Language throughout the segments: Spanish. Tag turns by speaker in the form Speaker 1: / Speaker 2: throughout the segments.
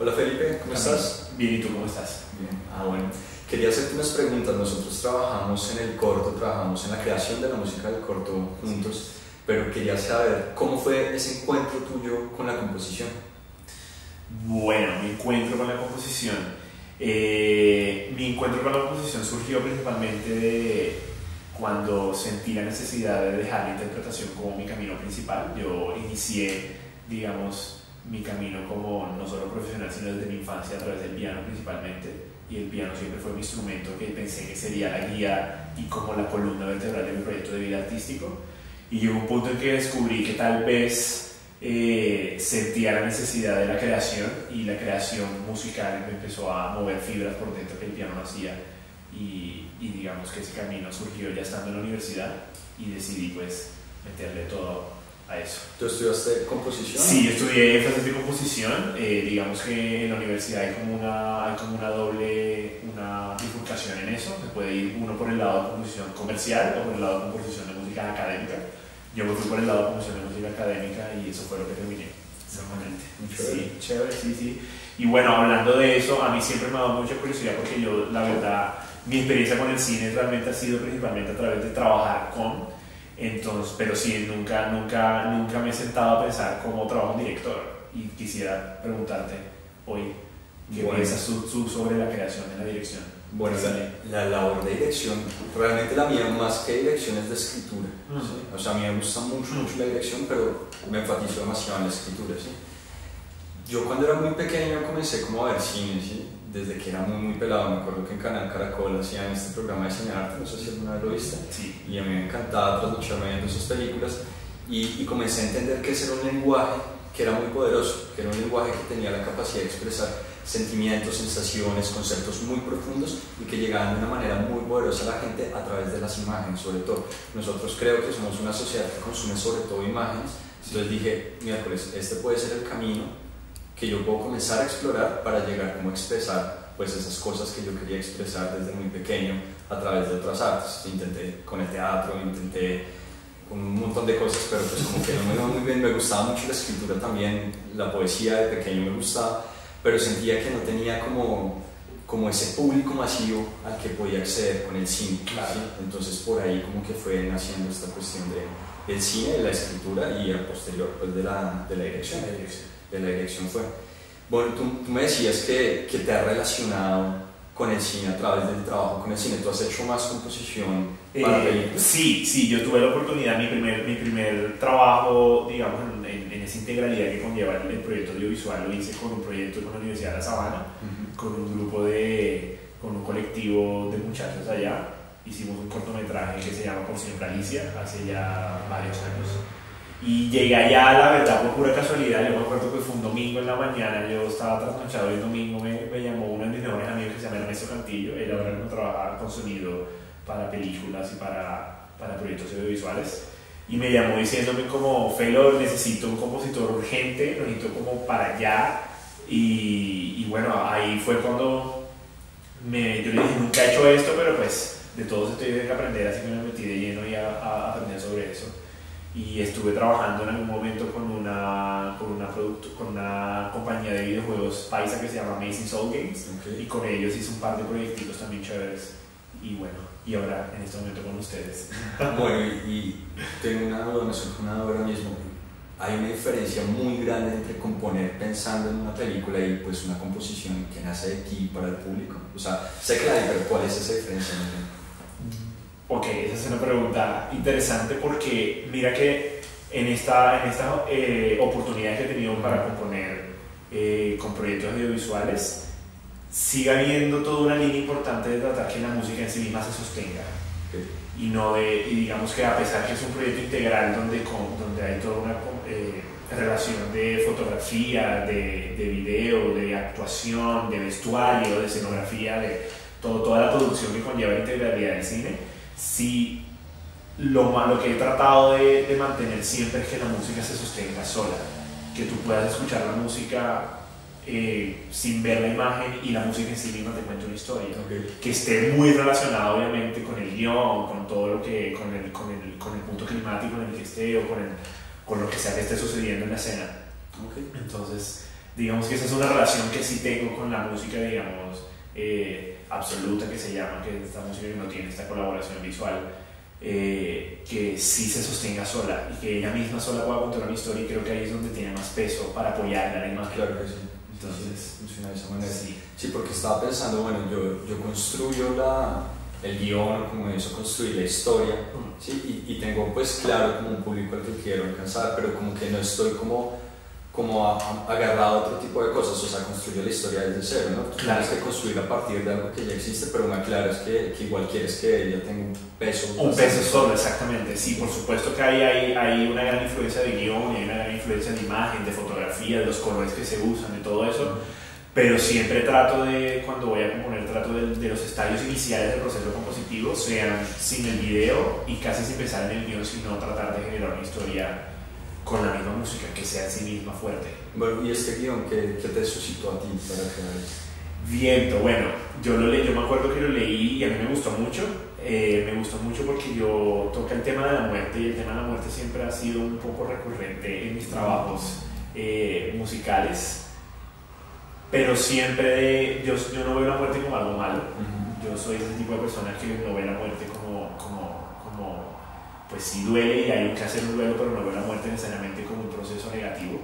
Speaker 1: Hola Felipe, ¿cómo estás?
Speaker 2: Bien, ¿y tú cómo estás?
Speaker 1: Bien. Bueno. Quería hacerte unas preguntas. Nosotros trabajamos en el corto, trabajamos en la creación de la música del corto juntos, pero quería saber cómo fue ese encuentro tuyo con la composición.
Speaker 2: Bueno, mi encuentro con la composición. Mi encuentro con la composición surgió principalmente de cuando sentí la necesidad de dejar la interpretación como mi camino principal. Yo inicié, digamos, mi camino como no solo profesional, sino desde mi infancia a través del piano principalmente. Y el piano siempre fue mi instrumento que pensé que sería la guía y como la columna vertebral de mi proyecto de vida artístico. Y llegó un punto en que descubrí que tal vez sentía la necesidad de la creación, y la creación musical me empezó a mover fibras por dentro que el piano no hacía, y digamos que ese camino surgió ya estando en la universidad, y decidí pues meterle todo a eso.
Speaker 1: ¿Tú estudiaste composición?
Speaker 2: Sí, estudié énfasis de composición. Digamos que en la universidad hay como una doble bifurcación en eso. Se puede ir uno por el lado de composición comercial o por el lado de composición de música académica. Yo me fui por el lado de composición de música académica y eso fue lo que terminé. Exactamente. Sí, chévere, sí. Y bueno, hablando de eso, a mí siempre me ha dado mucha curiosidad porque yo, la verdad, mi experiencia con el cine realmente ha sido principalmente a través de trabajar con. Entonces, pero sí, nunca me he sentado a pensar cómo trabaja un director, y quisiera preguntarte hoy qué piensas tú sobre la creación de la dirección.
Speaker 1: Bueno, la labor de dirección, realmente la mía más que dirección es de escritura. ¿Sí? O sea, a mí me gusta mucho la dirección, pero me enfatizo demasiado en la escritura. ¿Sí? Yo cuando era muy pequeño comencé como a ver cine, ¿sí? Desde que era muy pelado. Me acuerdo que en Canal Caracol hacían este programa de Cine Arte, no sé si alguna vez lo viste.
Speaker 2: Sí.
Speaker 1: Y a mí me encantaba trasnocharme viendo esas películas, y comencé a entender que ese era un lenguaje que era muy poderoso, que era un lenguaje que tenía la capacidad de expresar sentimientos, sensaciones, conceptos muy profundos, y que llegaban de una manera muy poderosa a la gente a través de las imágenes, sobre todo. Nosotros creo que somos una sociedad que consume sobre todo imágenes. Entonces dije, miércoles, este puede ser el camino que yo puedo comenzar a explorar para llegar como a expresar pues esas cosas que yo quería expresar desde muy pequeño a través de otras artes. Intenté con el teatro, intenté con un montón de cosas, pero pues como que no me iba muy bien. Me gustaba mucho la escritura también, la poesía de pequeño me gustaba, pero sentía que no tenía como ese público masivo al que podía acceder con el cine.
Speaker 2: Claro.
Speaker 1: ¿Sí? Entonces por ahí como que fue naciendo esta cuestión del cine, de la escritura, y a posterior pues de la dirección. De la dirección fue. Bueno, tú me decías que te has relacionado con el cine a través del trabajo con el cine. ¿Tú has hecho más composición para películas?
Speaker 2: Sí, yo tuve la oportunidad, mi primer trabajo, digamos, en esa integralidad que conlleva el proyecto audiovisual, lo hice con un proyecto con la Universidad de La Sabana, con un colectivo de muchachos allá. Hicimos un cortometraje que se llama Por Siempre Alicia, hace ya varios años. Y llegué allá, la verdad, por pura casualidad. Yo me acuerdo que fue un domingo en la mañana, yo estaba trasnochado, y el domingo me llamó uno de mis mejores amigos que se llama Ernesto Cantillo. Él ahora mismo trabaja con sonido para películas y para proyectos audiovisuales. Y me llamó diciéndome como, Felo, necesito un compositor urgente, lo necesito como para allá. Y bueno, ahí fue cuando yo le dije, nunca he hecho esto, pero pues de todos esto hay que aprender, así que me metí de lleno y a aprender sobre eso. Y estuve trabajando en algún momento con una compañía de videojuegos paisa que se llama Amazing Soul Games. Y con ellos hice un par de proyectitos también chéveres. Y bueno, y ahora en este momento con ustedes.
Speaker 1: Bueno, y tengo una duda, me surge una duda ahora mismo. Hay una diferencia muy grande entre componer pensando en una película y pues una composición que nace de ti para el público. O sea, sé que la hay, pero ¿cuál es esa diferencia?
Speaker 2: Ok, esa es una pregunta interesante, porque mira que en esta oportunidad que he tenido para componer con proyectos audiovisuales, sigue habiendo toda una línea importante de tratar que la música en sí misma se sostenga. Y digamos que a pesar que es un proyecto integral donde hay toda una relación de fotografía, de video, de actuación, de vestuario, de escenografía, de toda la producción que conlleva la integralidad del cine, sí, lo que he tratado de mantener siempre es que la música se sostenga sola, que tú puedas escuchar la música sin ver la imagen, y la música en sí misma te cuenta una historia, que esté muy relacionada obviamente con el guión, con todo lo que, con el punto climático en el que esté, o con lo que sea que esté sucediendo en la escena. Entonces digamos que esa es una relación que sí tengo con la música, digamos, absoluta, que se llama, que es esta música que no tiene esta colaboración visual, que sí se sostenga sola y que ella misma sola pueda contar una historia, y creo que ahí es donde tiene más peso para apoyar la imagen.
Speaker 1: Claro que sí.
Speaker 2: Entonces,
Speaker 1: funciona de esa manera.
Speaker 2: sí.
Speaker 1: Sí, porque estaba pensando, bueno, yo construyo el guión, como eso, construir la historia, ¿sí? Y tengo pues claro como un público al que quiero alcanzar, pero como que no estoy como agarrado a otro tipo de cosas, o sea, construyo la historia desde cero, ¿no? Tú
Speaker 2: Claro.
Speaker 1: tienes que construir a partir de algo que ya existe, pero me aclaras que igual quieres que ella tenga un peso.
Speaker 2: Un peso solo, exactamente. Sí, por supuesto que hay una gran influencia de guión, hay una gran influencia de imagen, de fotografía, de los colores que se usan, de todo eso. Pero siempre trato de, cuando voy a componer, trato de los estadios iniciales del proceso compositivo sean sin el video y casi sin pensar en el guión, sino tratar de generar una historia con la misma música, que sea en sí misma fuerte.
Speaker 1: Bueno, ¿y este guión qué te suscitó a ti para crear esto?
Speaker 2: Viento, bueno, yo me acuerdo que lo leí y a mí me gustó mucho. Me gustó mucho porque yo toco el tema de la muerte, y el tema de la muerte siempre ha sido un poco recurrente en mis trabajos musicales, pero siempre yo no veo la muerte como algo malo. Yo soy ese tipo de persona que no ve la muerte como pues sí duele y hay que hacer un duelo, pero no ve la muerte necesariamente como un proceso negativo.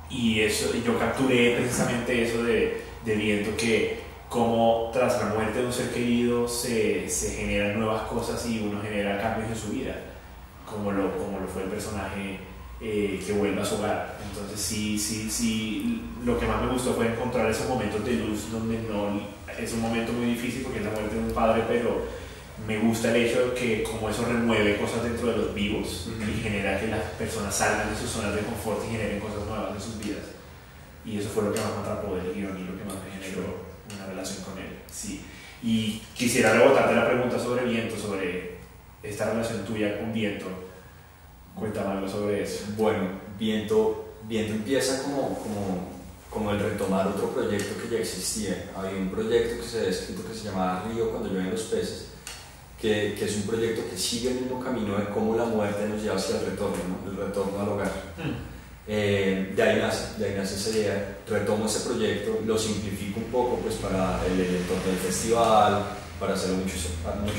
Speaker 2: Y yo capturé precisamente eso de Viento, que como tras la muerte de un ser querido se generan nuevas cosas y uno genera cambios en su vida, como lo fue el personaje que vuelve a su hogar. Entonces sí, lo que más me gustó fue encontrar esos momentos de luz donde no es un momento muy difícil porque es la muerte de un padre, pero me gusta el hecho de que como eso remueve cosas dentro de los vivos y genera que las personas salgan de sus zonas de confort y generen cosas nuevas en sus vidas. Y eso fue lo que más me atrapó del guión y lo que más me generó una relación con él. Sí. Y quisiera rebotarte la pregunta sobre Viento, sobre esta relación tuya con Viento. Cuéntame algo sobre eso.
Speaker 1: Bueno, Viento empieza como el retomar otro proyecto que ya existía. Había un proyecto que se había escrito que se llamaba Río cuando llueven los peces, que es un proyecto que sigue el mismo camino de cómo la muerte nos lleva hacia el retorno, ¿no? El retorno al hogar. De ahí nace esa idea. Retomo ese proyecto, lo simplifico un poco pues para el entorno del festival, para hacerlo mucho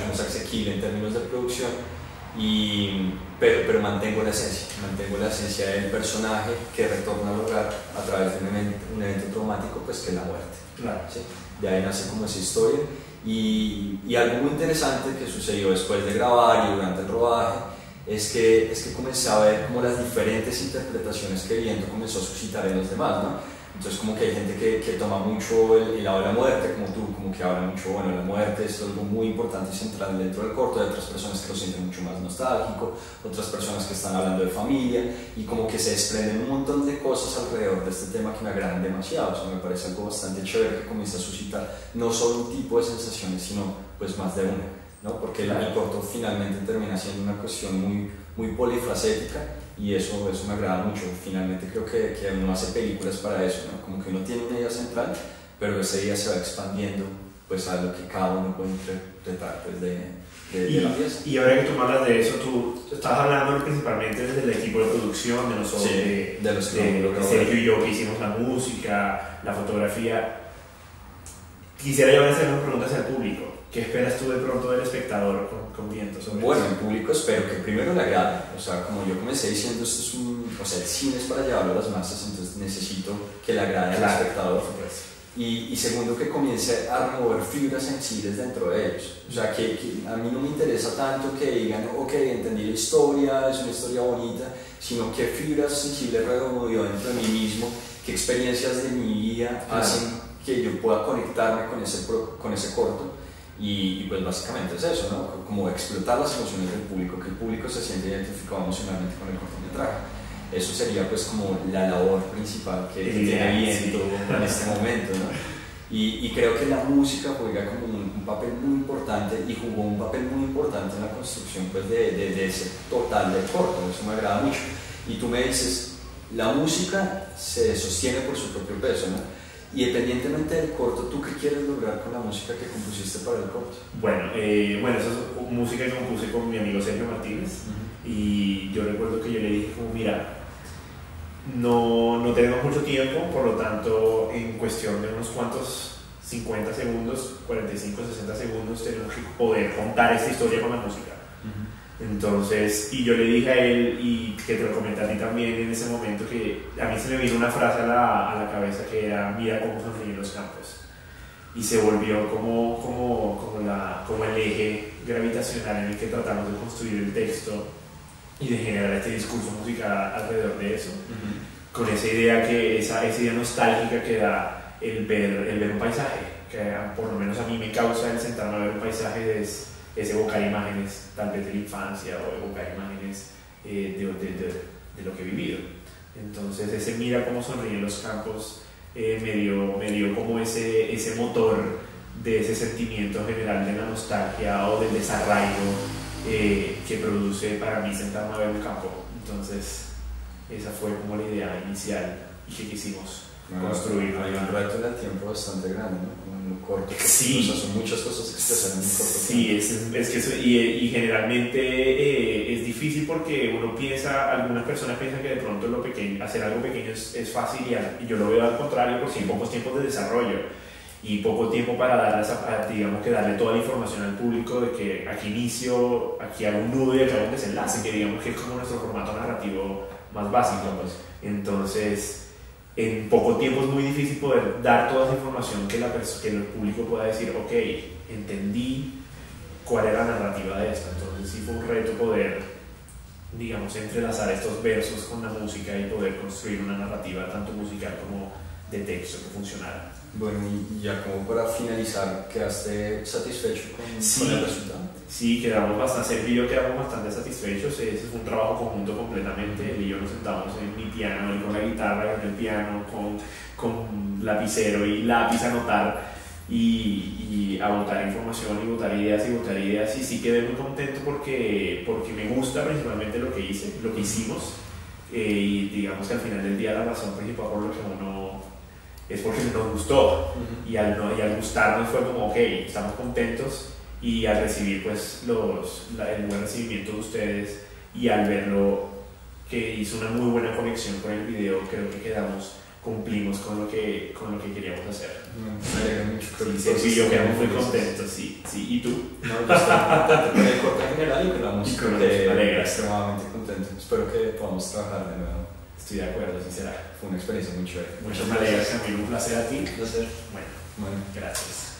Speaker 1: más asequible en términos de producción, pero mantengo la esencia del personaje que retorna al hogar a través de un evento traumático, pues que es la muerte.
Speaker 2: Claro.
Speaker 1: ¿Sí? De ahí nace como esa historia. Y algo muy interesante que sucedió después de grabar y durante el rodaje es que comencé a ver como las diferentes interpretaciones que Viento comenzó a suscitar en los demás, ¿no? Entonces como que hay gente que toma mucho el lado de la muerte, como tú, como que habla mucho, bueno, la muerte es algo muy importante y central dentro del corto. Hay otras personas que lo sienten mucho más nostálgico, otras personas que están hablando de familia, y como que se desprenden un montón de cosas alrededor de este tema que me agradan demasiado. O sea, me parece algo bastante chévere que comienza a suscitar no solo un tipo de sensaciones, sino pues más de una, ¿no? Porque el corto finalmente termina siendo una cuestión muy polifacética, y eso me agrada mucho. Finalmente creo que uno hace películas para eso, ¿no? Como que uno tiene una idea central, pero esa idea se va expandiendo pues a lo que cada uno puede interpretar pues, de la pieza.
Speaker 2: Y ahora que tú me hablas de eso, tú estás hablando principalmente desde el equipo de producción, de nosotros,
Speaker 1: sí,
Speaker 2: de Sergio y yo, que hicimos la música, la fotografía. Quisiera yo hacer unas preguntas al público. ¿Qué esperas tú de pronto del espectador con Viento sobre
Speaker 1: Bueno,
Speaker 2: eso?
Speaker 1: el público espero que primero le agrade. O sea, como yo comencé diciendo, o sea, el cine es para llevarlo a las masas, entonces necesito que le agrade al espectador. Y segundo, que comience a remover fibras sensibles dentro de ellos. O sea, que a mí no me interesa tanto que digan, ok, entendí la historia, es una historia bonita, sino que fibras sensibles removió dentro de mí mismo, qué experiencias de mi vida hacen que yo pueda conectarme con ese corto. Y pues básicamente es eso, ¿no? Como explotar las emociones del público, que el público se siente identificado emocionalmente con el cortometraje. Eso sería pues como la labor principal que tiene Viento en este momento, ¿no? Y creo que la música juega como un papel muy importante, y jugó un papel muy importante en la construcción pues de ese total del corto. Eso me agrada mucho. Y tú me dices, la música se sostiene por su propio peso, ¿no? Y independientemente del corto, ¿tú qué quieres lograr con la música que compusiste para el corto?
Speaker 2: Bueno, esa es música que compuse con mi amigo Sergio Martínez. Y yo recuerdo que yo le dije como, mira, no tenemos mucho tiempo, por lo tanto, en cuestión de unos cuantos 50 segundos, 45, 60 segundos, tenemos que poder contar esta historia con la música. Entonces, y yo le dije a él, y que te lo comenté a ti también en ese momento, que a mí se me vino una frase a la cabeza que era: mira cómo sonríen los campos. Y se volvió como el eje gravitacional en el que tratamos de construir el texto y de generar este discurso musical alrededor de eso. Con esa idea esa idea nostálgica que da el ver un paisaje, que por lo menos a mí me causa el sentarme a ver un paisaje, es evocar imágenes tal vez de la infancia o evocar imágenes de lo que he vivido. Entonces ese mira cómo sonríen los campos me dio como ese motor de ese sentimiento general de la nostalgia o del desarraigo que produce para mí sentarme a ver un campo. Entonces esa fue como la idea inicial y que quisimos construir.
Speaker 1: Hay un reto en el tiempo bastante grande, ¿no? Como en lo corto.
Speaker 2: Sí.
Speaker 1: O sea, son muchas cosas que se hacen en un corto
Speaker 2: tiempo. Sí, es que eso, y generalmente es difícil porque algunas personas piensan que de pronto hacer algo pequeño es fácil, y yo lo veo al contrario, porque hay pocos tiempos de desarrollo y poco tiempo para darle toda la información al público de que aquí inicio, aquí hago un nudo y acá hago un desenlace, que digamos que es como nuestro formato narrativo más básico. Entonces, en poco tiempo es muy difícil poder dar toda esa información que el público pueda decir: ok, entendí cuál era la narrativa de esto. Entonces sí fue un reto poder, digamos, entrelazar estos versos con la música y poder construir una narrativa tanto musical como de texto que funcionara.
Speaker 1: Bueno, y ya como para finalizar, ¿quedaste satisfecho con el resultado?
Speaker 2: Sí, Sergio y yo quedamos bastante satisfechos. Ese fue un trabajo conjunto completamente. Él y yo nos sentamos en mi piano, él con la guitarra, en el piano, con lapicero y lápiz a anotar y a botar información y botar ideas. Y sí quedé muy contento porque me gusta principalmente lo que hicimos. Y digamos que al final del día la razón principal por lo que uno es porque nos gustó, y al gustarnos fue como: ok, estamos contentos. Y al recibir pues el buen recibimiento de ustedes y al verlo que hizo una muy buena conexión con el video, creo que cumplimos con lo que queríamos hacer.
Speaker 1: Me alegra mucho.
Speaker 2: Sí, yo quedamos muy contentos, sí. ¿Y tú?
Speaker 1: No, yo estoy contento con el corte general y con la música.
Speaker 2: Me alegra.
Speaker 1: Extremadamente contento. Espero que podamos trabajar de nuevo.
Speaker 2: Estoy de acuerdo, sí será.
Speaker 1: Fue una experiencia muy chévere.
Speaker 2: Muchas gracias, Camilo. Un placer a ti.
Speaker 1: Un placer.
Speaker 2: Bueno, gracias.